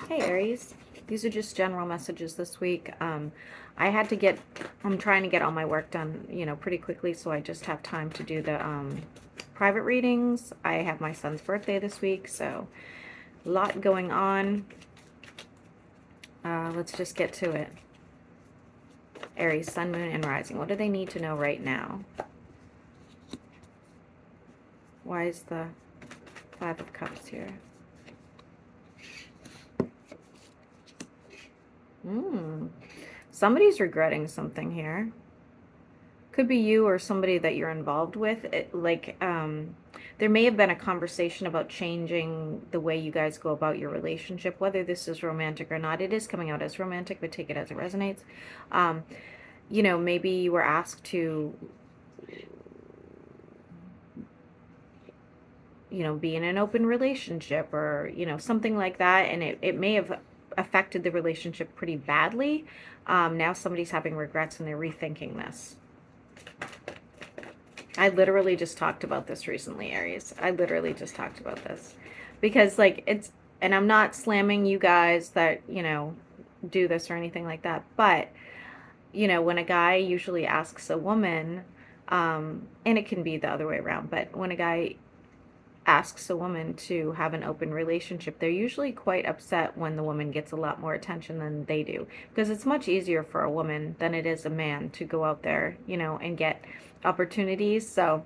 Hey Aries, these are just general messages this week. I had to get, I'm trying to get all my work done, pretty quickly, so I just have time to do the private readings. I have my son's birthday this week, so a lot going on. Let's just get to it. Aries, Sun, Moon, and Rising. What do they need to know right now? Why is the Five of Cups here? Somebody's regretting something here. Could be you or somebody that you're involved with. There may have been a conversation about changing the way you guys go about your relationship, whether this is romantic or not. It is coming out as romantic, but take it as it resonates. Um, maybe you were asked to, be in an open relationship or, something like that. And it may have affected the relationship pretty badly. Now somebody's having regrets and they're rethinking this. I literally just talked about this recently, Aries. I literally just talked about this. Because, and I'm not slamming you guys that, do this or anything like that. But, when a guy usually asks a woman, and it can be the other way around, but when a guy asks a woman to have an open relationship, they're usually quite upset when the woman gets a lot more attention than they do. Because it's much easier for a woman than it is a man to go out there, and get opportunities. So,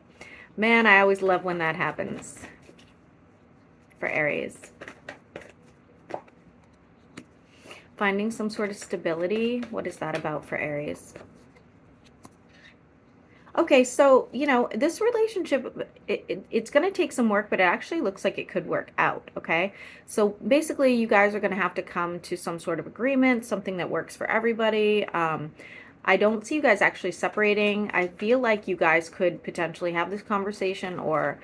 man, I always love when that happens for Aries. Finding some sort of stability. What is that about for Aries? Okay, so, this relationship, it's going to take some work, but it actually looks like it could work out, okay? So basically, you guys are going to have to come to some sort of agreement, something that works for everybody. I don't see you guys actually separating. I feel like you guys could potentially have this conversation or,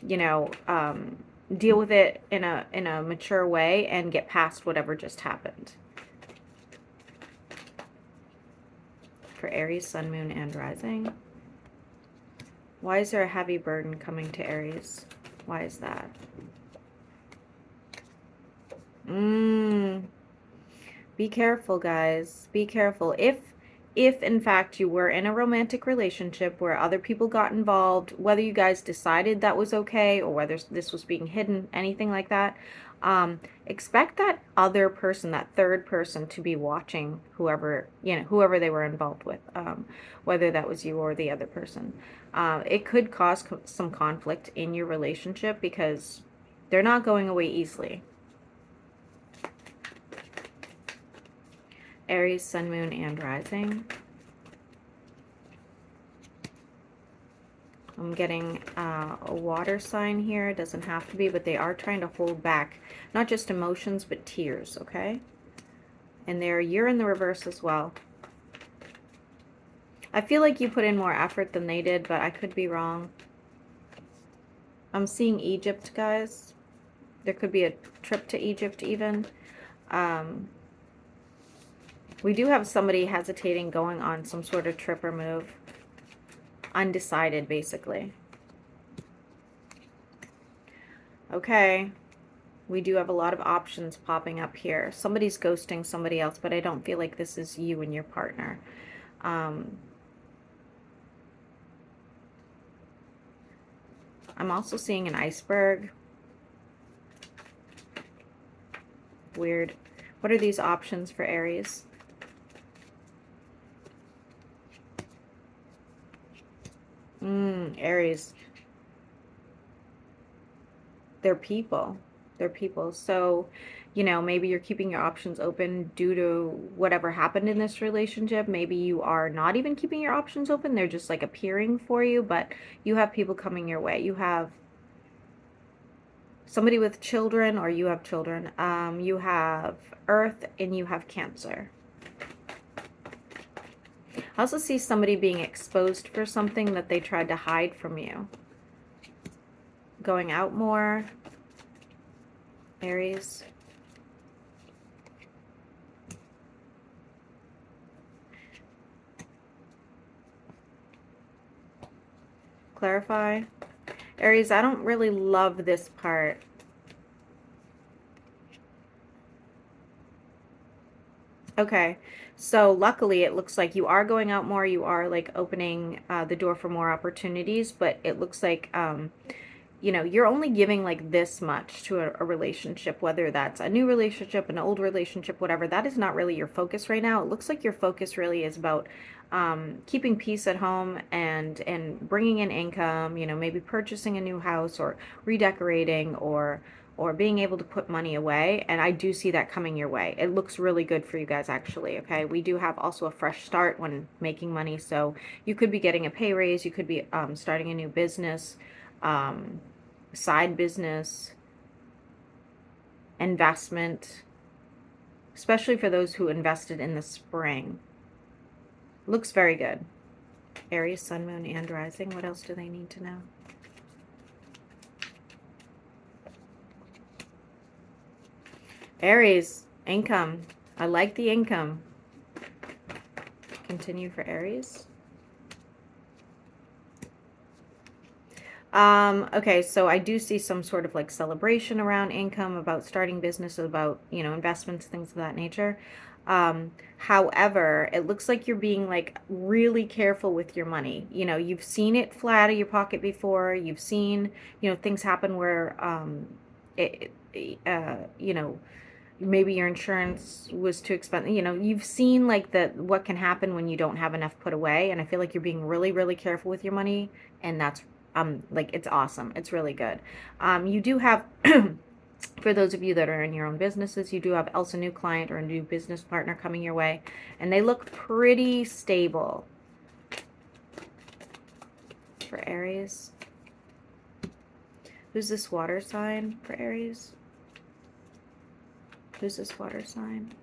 deal with it in a mature way and get past whatever just happened. For Aries, Sun, Moon, and Rising. Why is there a heavy burden coming to Aries? Why is that? Be careful, guys. Be careful. If in fact you were in a romantic relationship where other people got involved, whether you guys decided that was okay or whether this was being hidden, anything like that, expect that other person, that third person, to be watching whoever they were involved with, whether that was you or the other person. It could cause some conflict in your relationship because they're not going away easily. Aries, Sun, Moon, and Rising. I'm getting a water sign here. It doesn't have to be, but they are trying to hold back not just emotions, but tears, okay? And you're in the reverse as well. I feel like you put in more effort than they did, but I could be wrong. I'm seeing Egypt, guys. There could be a trip to Egypt even. We do have somebody hesitating going on some sort of trip or move. Undecided, basically. Okay. We do have a lot of options popping up here. Somebody's ghosting somebody else, but I don't feel like this is you and your partner. I'm also seeing an iceberg. Weird. What are these options for Aries? Aries. They're people. They're people. So, maybe you're keeping your options open due to whatever happened in this relationship. Maybe you are not even keeping your options open. They're just like appearing for you, but you have people coming your way. You have somebody with children, or you have children. You have Earth and you have Cancer. I also see somebody being exposed for something that they tried to hide from you. Going out more, Aries. Clarify. Aries, I don't really love this part. Okay. So luckily it looks like you are going out more. You are like opening the door for more opportunities, but it looks like you know, you're only giving like this much to a relationship, whether that's a new relationship, an old relationship, whatever. That is not really your focus right now. It looks like your focus really is about keeping peace at home and bringing in income. You know, maybe purchasing a new house or redecorating or being able to put money away. And I do see that coming your way. It looks really good for you guys, actually. Okay, we do have also a fresh start when making money, so you could be getting a pay raise. You could be starting a new business. Um, Side business, investment, especially for those who invested in the spring. Looks very good. Aries, sun, moon, and rising. What else do they need to know? Aries, income. I like the income. Continue for Aries. Okay, so I do see some sort of like celebration around income, about starting businesses, about, you know, investments, things of that nature. However, it looks like you're being like really careful with your money. You know, you've seen it fly out of your pocket before. You've seen, you know, things happen where, you know, maybe your insurance was too expensive. You know, you've seen like the what can happen when you don't have enough put away, and I feel like you're being really really careful with your money, and that's like it's awesome. It's really good. You do have for those of you that are in your own businesses, you do have else a new client or a new business partner coming your way, and they look pretty stable. For Aries, who's this water sign for Aries? Who's this water sign?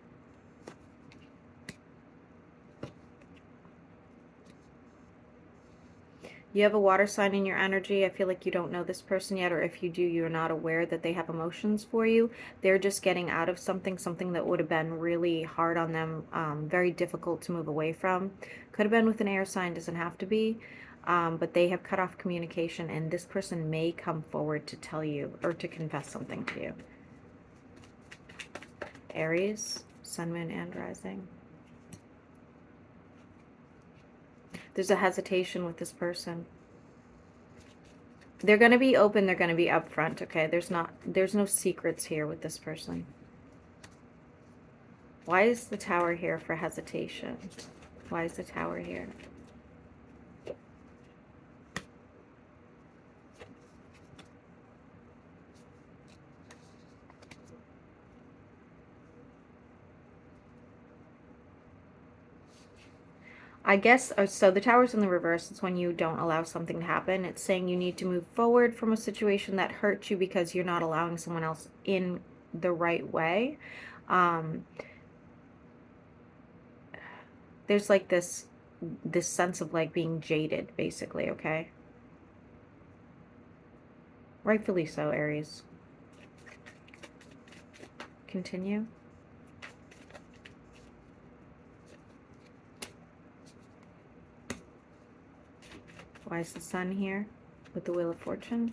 You have a water sign in your energy. I feel like you don't know this person yet, or if you do, you're not aware that they have emotions for you. They're just getting out of something that would have been really hard on them, very difficult to move away from. Could have been with an air sign, doesn't have to be. But they have cut off communication, and this person may come forward to tell you or to confess something to you. Aries, sun, moon, and rising. There's a hesitation with this person. They're going to be open, they're going to be upfront, okay? There's no secrets here with this person. Why is the Tower here for hesitation? Why is the Tower here? I guess, so the Tower's in the reverse. It's when you don't allow something to happen. It's saying you need to move forward from a situation that hurts you because you're not allowing someone else in the right way. There's like this sense of like being jaded, basically, okay? Rightfully so, Aries. Continue. Why is the Sun here with the Wheel of Fortune?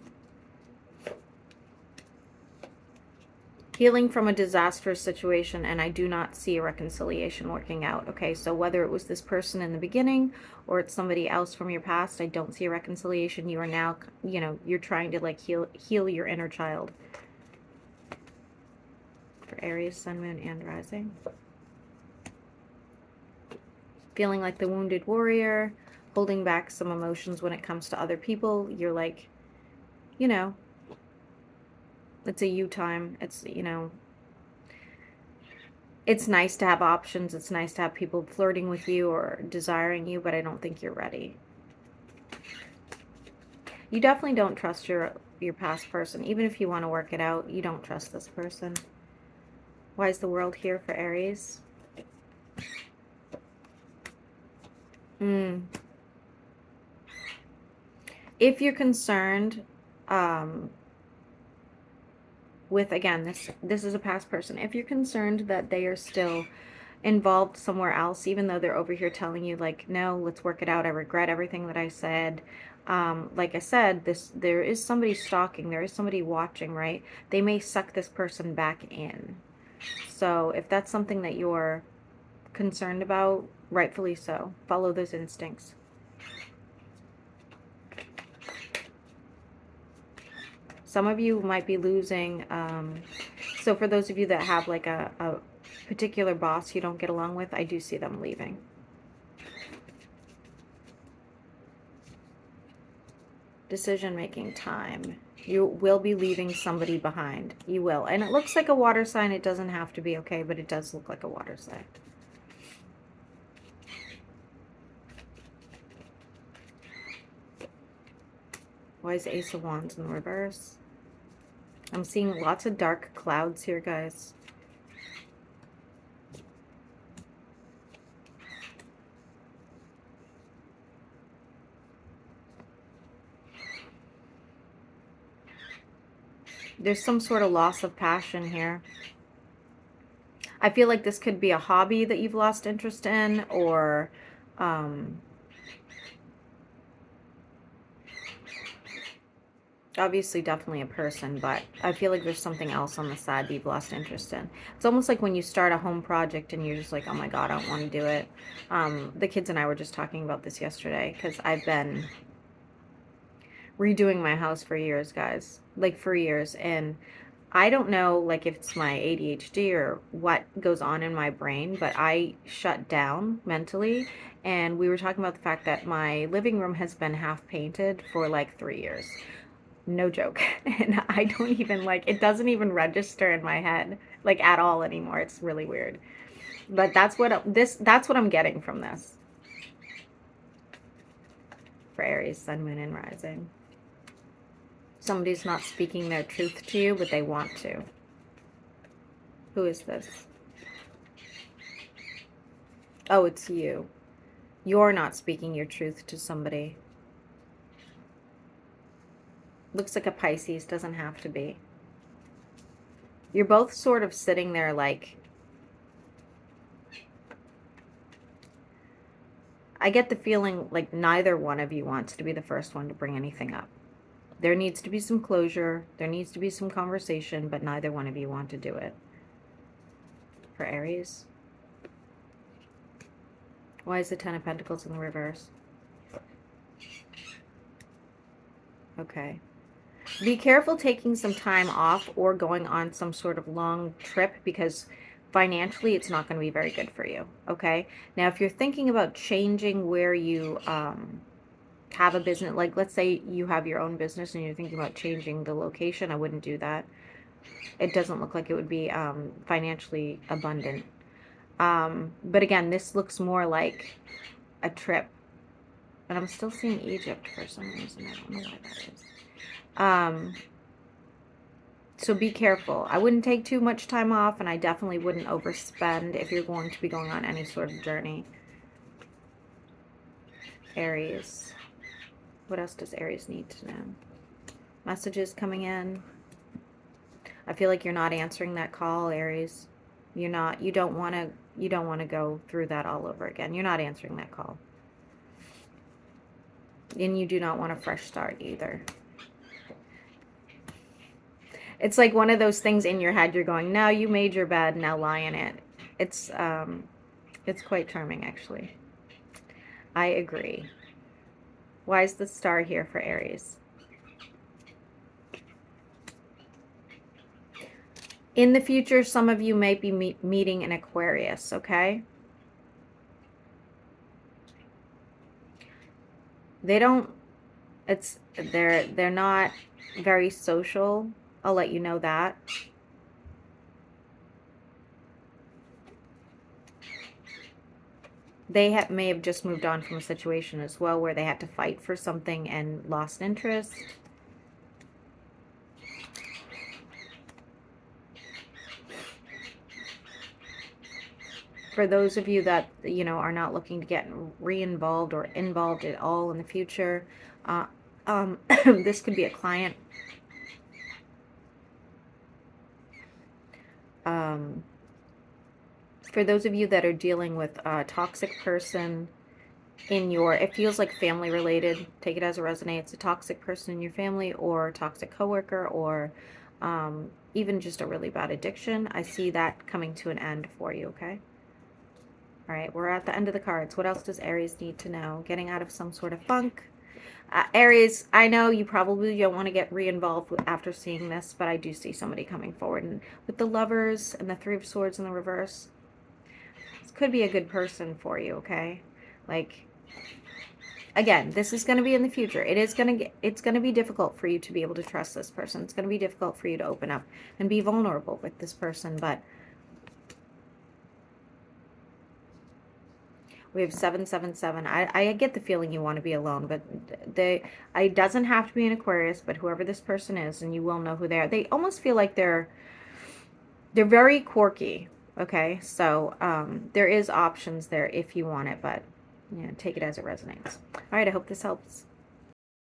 Healing from a disastrous situation, and I do not see a reconciliation working out. Okay, so whether it was this person in the beginning or it's somebody else from your past, I don't see a reconciliation. You are now, you know, you're trying to like heal your inner child. For Aries, Sun, Moon, and Rising. Feeling like the wounded warrior, holding back some emotions when it comes to other people. You're like, you know, it's a you time. It's, you know, it's nice to have options. It's nice to have people flirting with you or desiring you, but I don't think you're ready. You definitely don't trust your past person. Even if you want to work it out, you don't trust this person. Why is the World here for Aries? If you're concerned with, again, this is a past person. If you're concerned that they are still involved somewhere else, even though they're over here telling you like, no, let's work it out, I regret everything that I said, like I said, there is somebody stalking, there is somebody watching, right? They may suck this person back in. So if that's something that you're concerned about, rightfully so. Follow those instincts. Some of you might be losing, so for those of you that have like a particular boss you don't get along with, I do see them leaving. Decision-making time. You will be leaving somebody behind. You will. And it looks like a water sign. It doesn't have to be, okay, but it does look like a water sign. Why is Ace of Wands in the reverse? I'm seeing lots of dark clouds here, guys. There's some sort of loss of passion here. I feel like this could be a hobby that you've lost interest in, or obviously definitely a person, but I feel like there's something else on the side that you've lost interest in. It's almost like when you start a home project and you're just like, oh my God, I don't want to do it. The kids and I were just talking about this yesterday because I've been redoing my house for years, guys, like for years. And I don't know, like, if it's my ADHD or what goes on in my brain, but I shut down mentally. And we were talking about the fact that my living room has been half painted for like 3 years. No joke. And I don't even, like, it doesn't even register in my head, like, at all anymore. It's really weird. But that's what I'm getting from this. For Aries, Sun, Moon, and Rising. Somebody's not speaking their truth to you, but they want to. Who is this? Oh, it's you. You're not speaking your truth to somebody. Looks like a Pisces, doesn't have to be. You're both sort of sitting there like, I get the feeling like neither one of you wants to be the first one to bring anything up. There needs to be some closure, there needs to be some conversation, but neither one of you want to do it. For Aries. Why is the Ten of Pentacles in the reverse? Okay. Be careful taking some time off or going on some sort of long trip, because financially it's not going to be very good for you. Okay. Now, if you're thinking about changing where you have a business, like let's say you have your own business and you're thinking about changing the location, I wouldn't do that. It doesn't look like it would be financially abundant. But again, this looks more like a trip. And I'm still seeing Egypt for some reason. I don't know why that is. So be careful. I wouldn't take too much time off, and I definitely wouldn't overspend if you're going to be going on any sort of journey. Aries. What else does Aries need to know? Messages coming in. I feel like you're not answering that call, Aries. You don't want to go through that all over again. You're not answering that call. And you do not want a fresh start either. It's like one of those things in your head, you're going, no, you made your bed, now lie in it. It's quite charming, actually. I agree. Why is the star here for Aries? In the future, some of you may be meeting an Aquarius, okay? They're not very social. I'll let you know that. They may have just moved on from a situation as well where they had to fight for something and lost interest. For those of you that, are not looking to get re-involved or involved at all in the future, this could be a client. For those of you that are dealing with a toxic person it feels like family related, take it as it resonates, a toxic person in your family or a toxic coworker, or even just a really bad addiction. I see that coming to an end for you, okay? All right, we're at the end of the cards. What else does Aries need to know? Getting out of some sort of funk. Aries, I know you probably don't want to get re-involved after seeing this, but I do see somebody coming forward. And with the Lovers and the Three of Swords in the reverse, this could be a good person for you, okay? Like, again, this is going to be in the future. It's going to be difficult for you to be able to trust this person. It's going to be difficult for you to open up and be vulnerable with this person, but we have 777. I get the feeling you want to be alone, but it doesn't have to be an Aquarius, but whoever this person is, and you will know who they are. They almost feel like they're very quirky. Okay, so there is options there if you want it, but take it as it resonates. All right, I hope this helps.